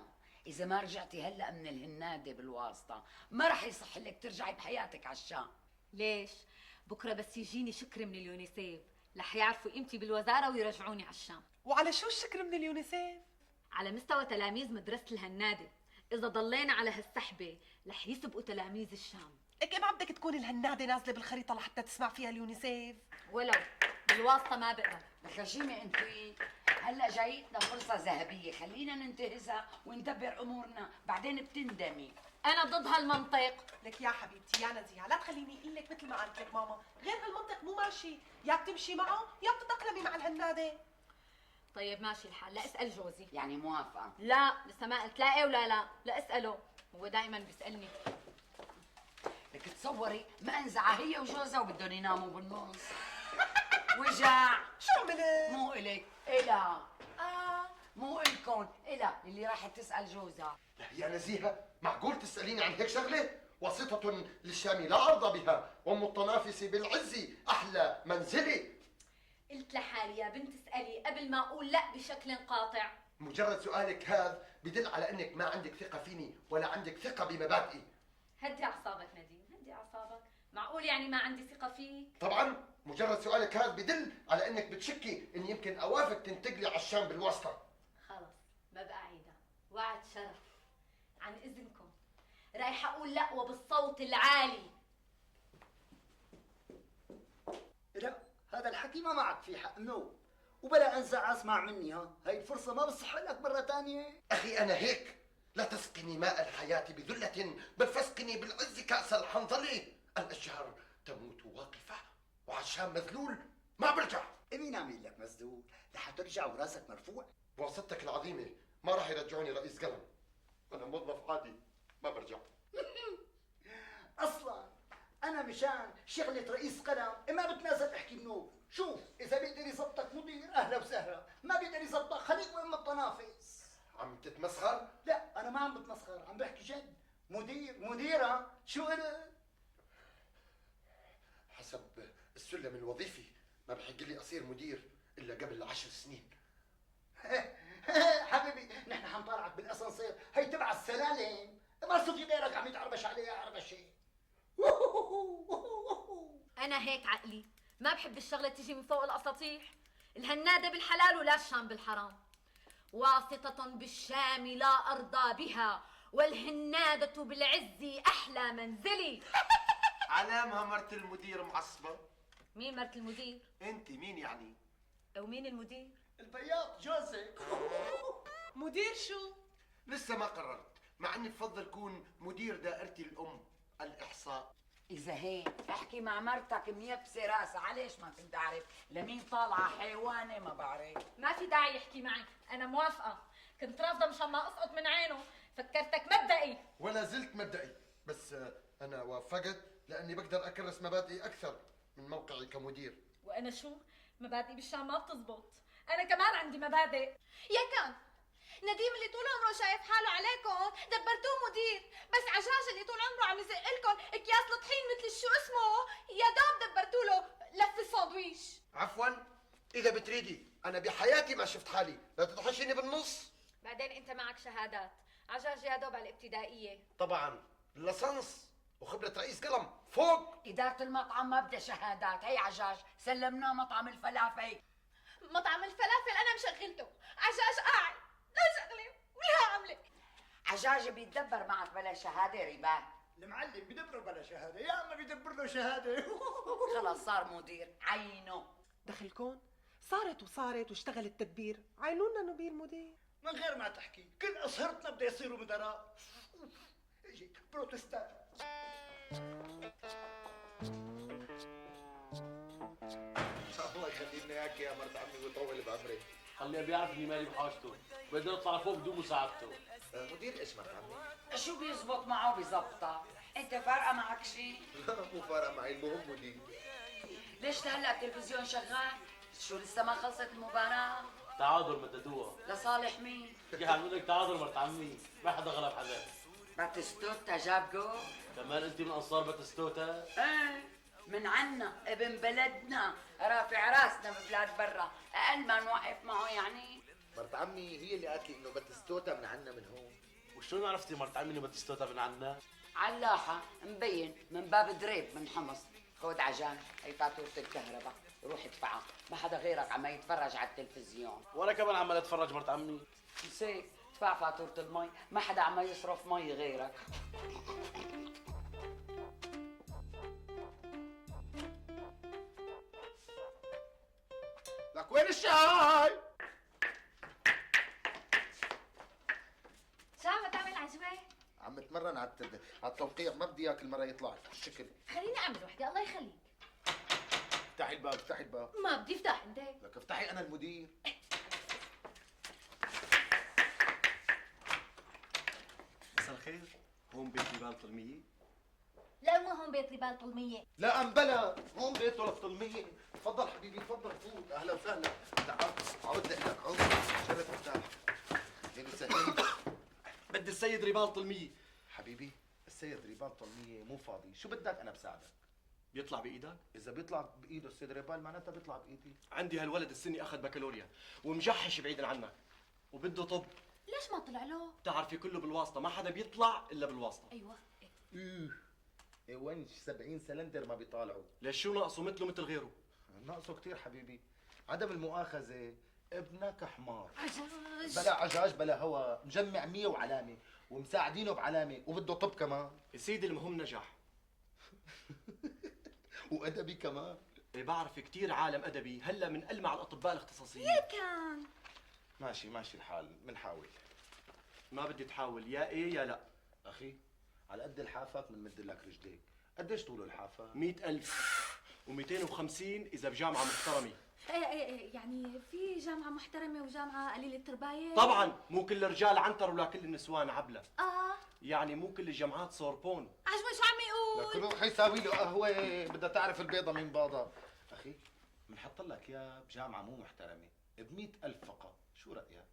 إذا ما رجعتي هلا من الهنادة بالواسطة ما رح يصح لك ترجعي بحياتك على الشام. ليش؟ بكره بس يجيني شكر من اليونيسيف رح يعرفوا قيمتي بالوزاره ويرجعوني على الشام. وعلى شو الشكر من اليونيسيف؟ على مستوى تلاميذ مدرسه الهناده، اذا ضلينا على هالسحبه رح يسبقوا تلاميذ الشام. لك ما بدك تكون الهنادة نازلة بالخريطة لحتى تسمع فيها اليونيسيف؟ ولو بالواسطه ما بقبل. لك شيمة انتي هلا جايتنا فرصة ذهبية، خلينا ننتهزها وندبر امورنا، بعدين بتندمي. انا ضد هالمنطق. لك يا حبيبتي يا نزيهة لا تخليني اقول لك مثل ما قالت لك ماما، غير هالمنطق مو ماشي، يا بتمشي معه يا بتتأقلمي مع الهنادة. طيب ماشي الحال، لا اسال جوزي. يعني موافقة؟ لا لسه ما قلت لا ايه ولا لا، لا اساله، هو دائما بيسالني. لك تصوري ما انزعة هي وجوزها وبدهم يناموا بالنص. وجع. شو عملت؟ مو إلك، إلا. مو إلكن، إلا اللي راحت تسأل جوزها. يا نزيهة معقول تسأليني عن هيك شغلة؟ واسطة للشام لا أرضى بها، وأم التنافس بالعز أحلى منزلي. قلت لحالي يا بنت اسالي قبل ما اقول لا بشكل قاطع. مجرد سؤالك هذا بدل على أنك ما عندك ثقة فيني ولا عندك ثقة بمبادئي. هدي اعصابك نديم، هدي اعصابك. معقول يعني ما عندي ثقه فيك؟ طبعا مجرد سؤالك هذا بدل على انك بتشكي اني يمكن اوافق تنتقلي على الشام بالواسطه. خلص ما بقى عيدها، وعد شرف. عن اذنكم رايحه اقول لا وبالصوت العالي. لا هذا الحكي ما معك في حق نو، وبلا انزع اسمع مني هاي الفرصة ما بصح لك مرة ثانية. اخي انا هيك، لا تسقني ماء الحياة بذلة بل فاسقني بالعز كأس الحنظلة. الاشجار تموت واقفة وعشان مذلول ما برجع. مين عامل لك مسدود لحترجع وراسك مرفوع؟ بواسطتك العظيمة ما راح يرجعوني رئيس قلم، انا موظف عادي ما برجع. اصلا انا مشان شغلة رئيس قلم ما بتنازل احكي بنوب. شوف اذا بيقدر يزبطك مدير اهلا وسهلا، ما بيقدر يزبطك خليك وين ما التنافس. عم تتمسخر؟ لا انا ما عم بتمسخر، عم بحكي جد. مديرة شو انا؟ حسب السلم الوظيفي ما بحق لي اصير مدير الا قبل 10 سنين. حبيبي نحن حنطالعك بالاسانسير، هي تبع السلالم، ما صدق غيرك عم يتعربش عليها عربشة. انا هيك عقلي، ما بحب الشغله تيجي من فوق الاساطيح. الهناده بالحلال ولا الشام بالحرام. واسطة بالشام لا ارضى بها، والهنادة بالعز احلى منزلي. علامها مرت المدير معصبة. مين مرت المدير؟ انت مين يعني؟ او مين المدير؟ البياض جوزك. مدير شو؟ لسه ما قررت، مع اني بفضل كون مدير دائرتي الام الاحصاء. اذا هيك احكي مع مرتك ميبسه راسها، عليش ما كنت اعرف لمين طالعه حيوانه ما بعرف. ما في داعي يحكي معي، انا موافقة. كنت رافضة مشان ما اسقط من عينه، فكرتك مبدئي. ولا زلت مبدئي، بس انا وافقت لاني بقدر اكرس مبادئي اكثر من موقعي كمدير. وانا شو؟ مبادئي بالشام ما بتزبط، انا كمان عندي مبادئ. يا كان نديم اللي طول عمره شايف حاله عليكم دبرتوه مدير، بس عجاج اللي طول عمره عم يزق لكم اكياس الطحين مثل شو اسمه يا دوب دبرتوا له لف الساندويش. عفوا، اذا بتريدي انا بحياتي ما شفت حالي، لا تطحشيني بالنص. بعدين انت معك شهادات، عجاج يا دوب على الابتدائيه. طبعا لصنص وخبرة رئيس قلم فوق. اداره المطعم ما بدها شهادات. هي عجاج سلمناه مطعم الفلافل. مطعم الفلافل انا مشغلته، عجاج قاعد لا شغله ولا عمله. عجاج بيتدبر معك بلا شهاده ربا. المعلم بدبره بلا شهادة، يا اما بدبر له شهادة. خلص صار مدير، عينه. دخلكن صارت واشتغل التدبير، عينونا نبيل مدير. من غير ما تحكي كل أصهرتنا بده يصيروا مدراء. اجي بروتستان. الله يخلي لنا اياك يا مرت عمي ويطول بعمرك. خليه بيعرف اني مالي بحاجته، بقدر اطلع فوق بدون مساعدته. مدير ايش مرت عمي؟ شو بيزبط معه بزبطه؟ انت فارقه معك شيء؟ لا مو فارقه معي، المهم مدير. ليش لهلا التلفزيون شغال؟ شو لسه ما خلصت المباراه؟ تعادل مددوها. لصالح مين؟ كيف عم لك تعادل مرت عمي، ما حدا غلب حدا. باتيستوتا جاب جول؟ كمان انت من انصار باتيستوتا؟ ايه من عنا ابن بلدنا، رافع راسنا ببلاد برا، اقل ما نوقف معه يعني. مرت عمي هي اللي قالت لي انه باتيستوتا من عنا من هون. وشلون عرفتي مرت عمي انه باتيستوتا من عنا؟ علاحة مبين من باب دريب من حمص. خود عجان هي فاتورة الكهرباء، روح ادفعها، ما حدا غيرك عم يتفرج على التلفزيون. وانا كمان عمال اتفرج مرت عمي. نسيت ادفع فاتورة المي، ما حدا عم يصرف مي غيرك. لك وين الشاي؟ شو عم تعمل عجوة؟ عم اتمرن على التوقيع، ما بدي اياك المره يطلع الشكل. خليني اعمل وحدي الله يخليك. افتحي الباب افتحي الباب. ما بدي افتح انت. لك افتحي انا المدير. مساء الخير، هون بيت لبان طلمية؟ لا مو هون بيت لبان طلمية. لا بلا هون بيته للطلمية. تفضل حبيبي تفضل فوت، اهلا وسهلا. تعال عود لك عود، شرف مرتاح. يعني سهلين. بدي السيد ريبان طلمية. حبيبي السيد ريبان طلمية مو فاضي، شو بدك انا بساعدك؟ بيطلع بإيدك؟ اذا بيطلع بايده السيد ريبان معناتها بيطلع بايدي. عندي هالولد السني أخذ بكالوريا ومجحش بعيدا عنك وبده طب. ليش ما طلع له؟ بتعرفي كله بالواسطة، ما حدا بيطلع إلا بالواسطة. ايوه. إيه ونش 70 سلندر ما بيطالعوا. ليش شو ناقصه مثله مثل غيره؟ ناقصه كتير حبيبي. عدم المؤاخذة ابنك حمار. عجاج. بلا عجاج بلا هوا، مجمع 100 وعلامة ومساعدينه بعلامة وبده طب كمان. يا سيدي المهم نجح. وأدبي كمان. إيه بعرف كثير عالم ادبي هلا من ألمع الاطباء الاختصاصيين. كان ماشي الحال، منحاول. ما بدي تحاول، يا ايه يا لا. أخي على قد لحافك بنمد لك رجليك. قديش طول الحافة؟ 100,000 و250 اذا بجامعه محترمه. ايه يعني في جامعة محترمة وجامعة قليلة الترباية؟ طبعا مو كل الرجال عنتر ولا كل النسوان عبله. اه يعني مو كل الجامعات صوربون. عجبه شو عم يقول؟ لك روح يساوي له قهوة، بدها تعرف البيضة من باضة. أخي بنحط لك إياه بجامعة مو محترمة ب100,000 فقط، شو رأيك؟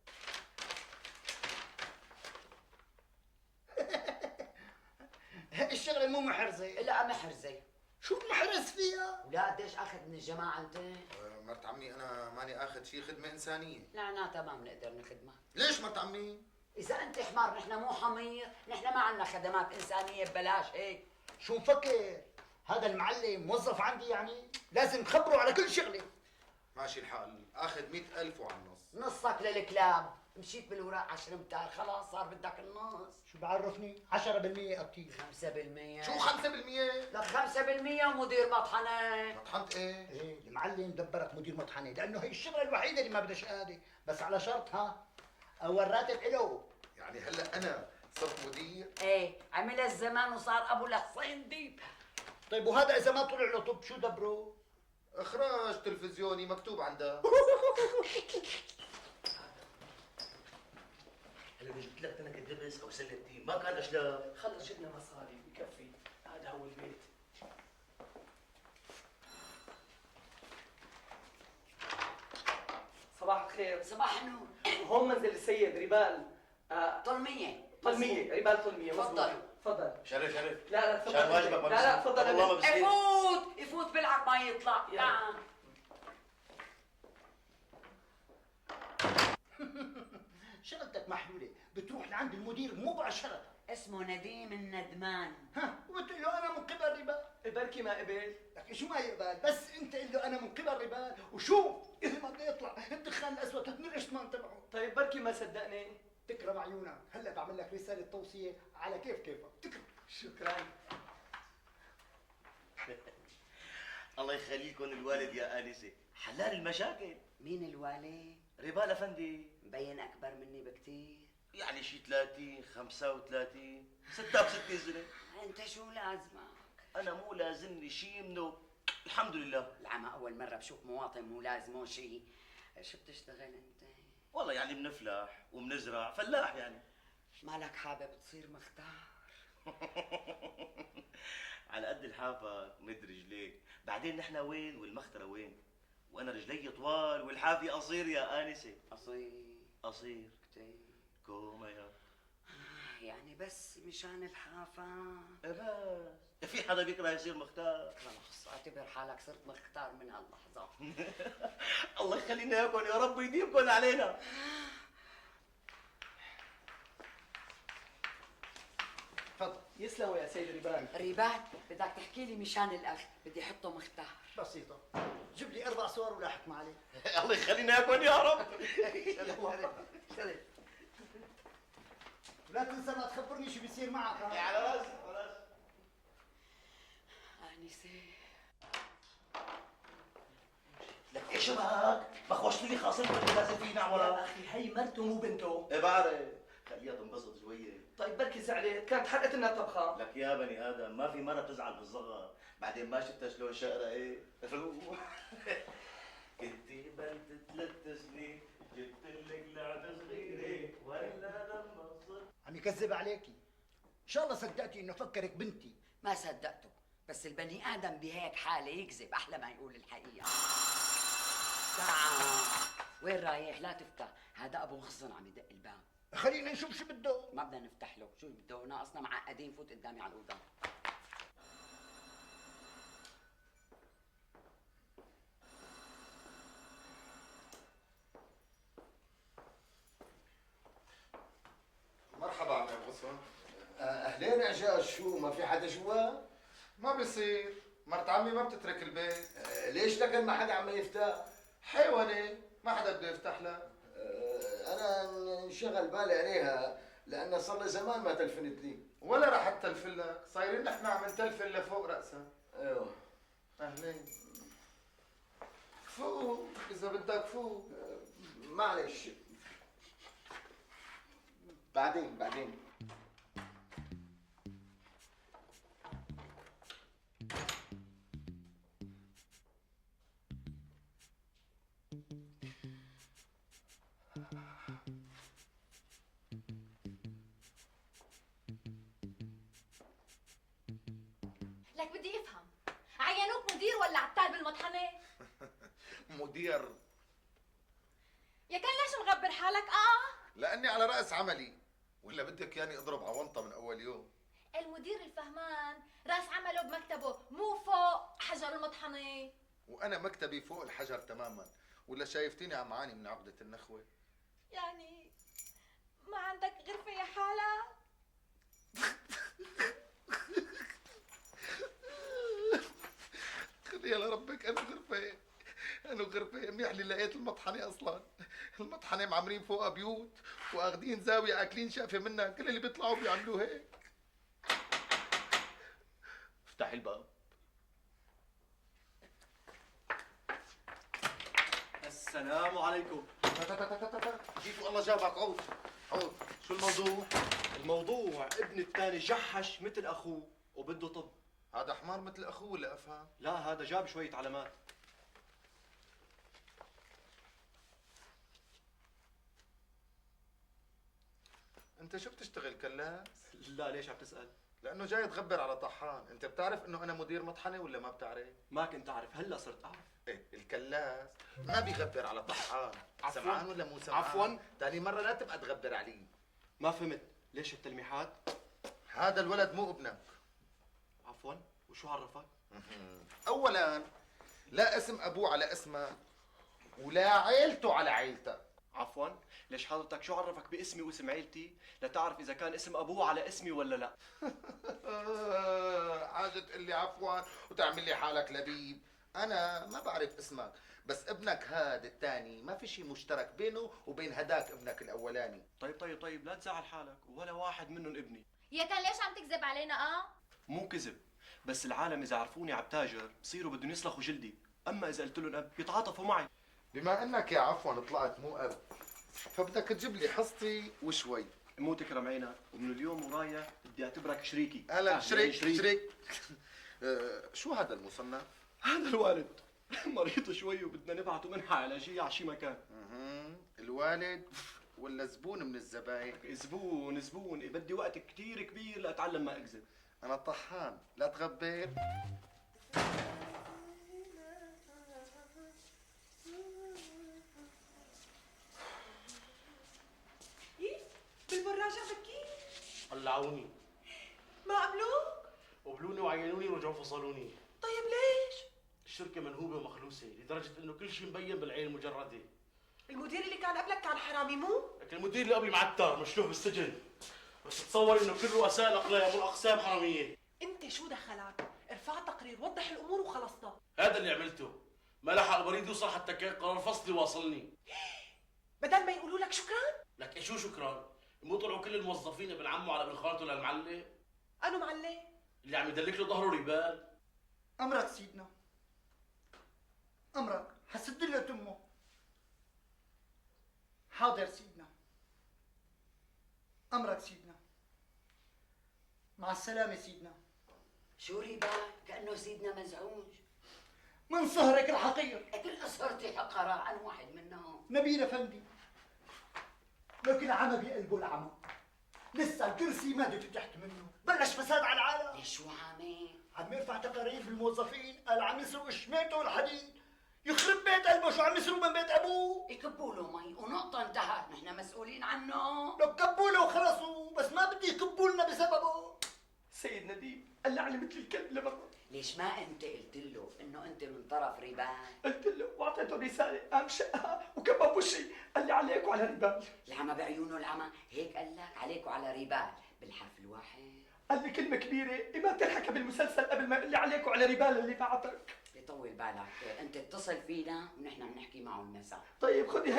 الشغله مو محرزه. لا محرزة. شو المحرز فيها؟ ولا قديش اخذ من الجماعة انت؟ مرت عمي أنا ماني آخذ شي خدمة إنسانية. معناتها ما بنقدر نخدمك. ليش مرت عمي؟ إذا أنت حمار نحن مو حمير، نحن ما عندنا خدمات إنسانية ببلاش هيك. شو مفكر؟ هذا المعلم موظف عندي يعني لازم نخبره على كل شغله. ماشي الحال، آخذ 100,000 وعلى النص. نصك للكلاب، مشيت بالوراق 10 امتار خلاص صار بدك النص. شو بعرفني؟ 10% أكيد. 5%. شو 5%؟ لك 5% ومدير مطحنة. مطحنت إيه؟ ايه المعلم دبرك مدير مطحنه لانه هي الشغله الوحيده اللي ما بدها شهاده، بس على شرط ها اول راتب له. يعني هلا أنا صرت مدير؟ ايه عمل الزمان وصار ابو الحصين ديب. طيب وهذا اذا ما طلع له طب شو دبره؟ إخراج تلفزيوني مكتوب عندها. هلا جبت لك تنك دبس او سله تين، ما كان اشلاء. خلص جبنا مصاري بكفي، هذا هو البيت. صباح الخير. صباح النور. هون منزل السيد ريبال. طلمية. طلمية، ريبال طلمية. تفضل. تفضل. شرف لا تفضل. شان واجبك ما لا تفضل. والله ما بصير. يفوت بيلعب ما يطلع. يلا. تعال. شغلتك محلوله، بتروح لعند المدير مباشره. اسمه نديم الندمان. ها وبتقول له انا من قبل ربال. بركي ما قبل. لك شو ما يقبل، بس انت قل له انا من قبل ربال وشوف اذا ما بده يطلع الدخان الاسود من الاشمان تبعه. طيب بركي ما صدقني. تكرم عيونك، هلا بعمل لك رساله توصيه على كيفك. تكرم. شكرا. الله يخليكم الوالد يا آنسة، حلال المشاكل. مين الوالي؟ ريبال افندي، مبين اكبر مني بكتير. يعني شي 30 35 66 سنة. انت شو لازمك؟ انا مو لازمني شي منه، الحمد لله. العمى اول مره بشوف مواطن مو لازمه شيء. شو بتشتغل انت؟ والله يعني بنفلح وبنزرع، فلاح يعني. مالك حابب تصير مختار؟ على قد الحافة مد رجليك، بعدين نحن وين والمخترة وين؟ وانا رجلي طوال والحافي قصير يا آنسة. قصير كتير. كوما يا يعني بس مشان الحافة. بس في حدا بيكره يصير مختار؟ خلص اعتبر حالك صرت مختار من هاللحظة. الله يخلينا اياكم يا رب ويديمكم علينا. تفضل. يسلموا يا سيد ريبال. ريبال بدك تحكي لي مشان الاخ بدي احطه مختار. بسيطه، جيب لي 4 صور ولا احكم عليه. الله يخلينا اياكم يا رب. لا تنسى ما تخبرني شو بيصير معك. على راسي على راسي. آنسة لك ايش بك؟ بخوشت لي خاصمكم اللي لازم فيه نعمله. يا اخي هي مرته مو بنته. ايه بعرف، خليها تنبسط شوية. طيب بركي زعلت، كانت حرقت لنا طبخه. لك يا بني ادم ما في مرة بتزعل بالصغر، بعدين ما شفتها شلون شقرة ايه؟ كنتي بنت 3 سنين جبت لك لعبة صغيرة ولا لما صرت. عم يكذب عليكي. ان شاء الله صدقتي انه فكرك بنتي. ما صدقته، بس البني ادم بهيك حاله يكذب احلى ما يقول الحقيقه. تعال. وين رايح؟ لا تفتح، هذا ابو مخزن عم يدق الباب. خلينا نشوف شو بده. ما بدنا نفتح له، شو بده؟ ناقصنا معقدين، فوت قدامي على الاوضه. مرحبا عم ابو غصن. اهلين اعجاز، شو ما في حدا جوا؟ ما بيصير، مرت عمي ما بتترك البيت. ليش لكن ما حدا عم يفتح؟ حيواني ما حدا بده يفتح لها. انا انشغل بالي عليها لأن صار لي زمان ما تلفنت لي. ولا رح تلفل لك، صايرين نحن عم نتلفل لفوق راسها. ايوه اهلين. فوق اذا بدك فوق. معلش بعدين. لك بدي افهم، عينوك مدير ولا عتال بالمطحنه؟ مدير. يا كان ليش مغبر حالك؟ لاني على راس عملي، ولا بدك ياني اضرب عونطه من اول يوم؟ المدير الفهمان راس عمله بمكتبه مو فوق حجر المطحنه. وانا مكتبي فوق الحجر تماما، ولا شايفتيني عم عاني من عقده النخوه؟ يعني ما عندك غرفه يا حالك؟ خليها لربك. انا غرفه منيح اللي لقيت المطحنه اصلا. المطحنه معمرين فوقها بيوت واخدين زاويه اكلين شقفه منها، كل اللي بيطلعوا بيعملوا هيك. افتحي الباب. السلام عليكم. جيت والله جابك. عود. شو الموضوع؟ الموضوع ابن الثاني جحش مثل اخوه وبده طب. هذا حمار مثل اخوه ولا افهم؟ لا هذا جاب شوية علامات. انت شو بتشتغل كلاس؟ لا ليش عم تسأل؟ لانه جاي تغبر على طحان. انت بتعرف انه انا مدير مطحنه ولا ما بتعرف؟ ما كنت اعرف، هلا صرت اعرف. ايه الكلاس ما بيغبر على طحان. عفواً. سمعان ولا مو سمعان؟ عفواً. تاني مرة لا تبقى تغبر علي. ما فهمت، ليش التلميحات؟ هذا الولد مو ابنك. عفوا، وشو عرفك؟ اولا لا اسم ابوه على اسمك، ولا عيلته على عيلتك. عفوا، ليش حضرتك شو عرفك باسمي واسم عيلتي لتعرف اذا كان اسم ابوه على اسمي ولا لا؟ حاجة تقول لي عفوا وتعمل لي حالك لبيب. انا ما بعرف اسمك، بس ابنك هاد الثاني ما في شيء مشترك بينه وبين هداك ابنك الاولاني. طيب لا تزعل حالك، ولا واحد منهم ابني. يا كان ليش عم تكذب علينا؟ مو كذب، بس العالم اذا عرفوني عم تاجر بصيروا بدهم يسلخوا جلدي، اما اذا قلت لهم اب بيتعاطفوا معي. بما انك يا عفوا طلعت مو اب، فبدك تجيب لي حصتي وشوي. مو تكرم عينك، ومن اليوم ورايح بدي اعتبرك شريكي. هلا شريك. شو هذا المصنف؟ هذا الوالد مريض شوي وبدنا نبعته منحة علاجية على شي مكان. الوالد ولا زبون من الزباين؟ زبون بدي وقت كتير كبير لاتعلم ما اكذب. انا طحان، لا تغبر. بالبراجة بكي طلعوني ما قبلوك؟ وقبلوني وعينوني ورجعوا فصلوني. طيب ليش؟ الشركة منهوبة ومخلوسة لدرجة انه كل شيء مبين بالعين المجردة. المدير اللي كان قبلك كان حرامي مو؟ لكن المدير اللي قبلي معتر مشلوه بالسجن. بس تصور انه كل رؤساء الاقلام والاقسام حرامية. انت شو دخلك؟ ارفع تقرير وضح الامور وخلصنا. هذا اللي عملته. ما لحق البريد يوصل حتى كان قرار فصلي واصلني. بدل ما يقولوا لك شكرا؟ لك شو شكرا؟ مو طلعوا كل الموظفين ابن عمه على ابن خالته للمعلم؟ انو معلم؟ اللي عم يدلك له ظهره ريبال. امرك سيدنا، امرك حسد له امه. حاضر سيدنا، امرك سيدنا. مع السلامة سيدنا. شو ريبال؟ كأنه سيدنا مزعوج. من سهرك الحقير. كل أسهرتي حقراء عن واحد منهم. نبيل افندي، لكن عمى بقلبه العمى. لسه الكرسي ما تحت منه، بلش فساد على العالم. ليش شو عامل؟ عم يرفع تقارير بالموظفين، قال عم يسرقوا شميته والحديد. يخرب بيت قلبه، شو عم يسرقوا من بيت ابوه؟ يكبوا له مي ونقطة انتهت، نحن مسؤولين عنه. لو كبوا له وخلصوا، بس ما بدي يكبوا لنا بسببه. سيد نديم قلع لي مثل الكلب لمرة. ليش ما انت قلت له انه انت من طرف ريبال؟ قلت له واعطيته رساله قام شقها وكبب وشي قال لي عليك وعلى ريبال. العمى بعيونه العمى، هيك قال لك عليك وعلى ريبال، بالحرف الواحد. قال لي كلمة كبيرة ما تنحكى بالمسلسل قبل ما يقول لي عليك وعلى ريبال اللي بعتك. يطول بالك، انت اتصل فينا ونحن بنحكي معه المساء. طيب خذي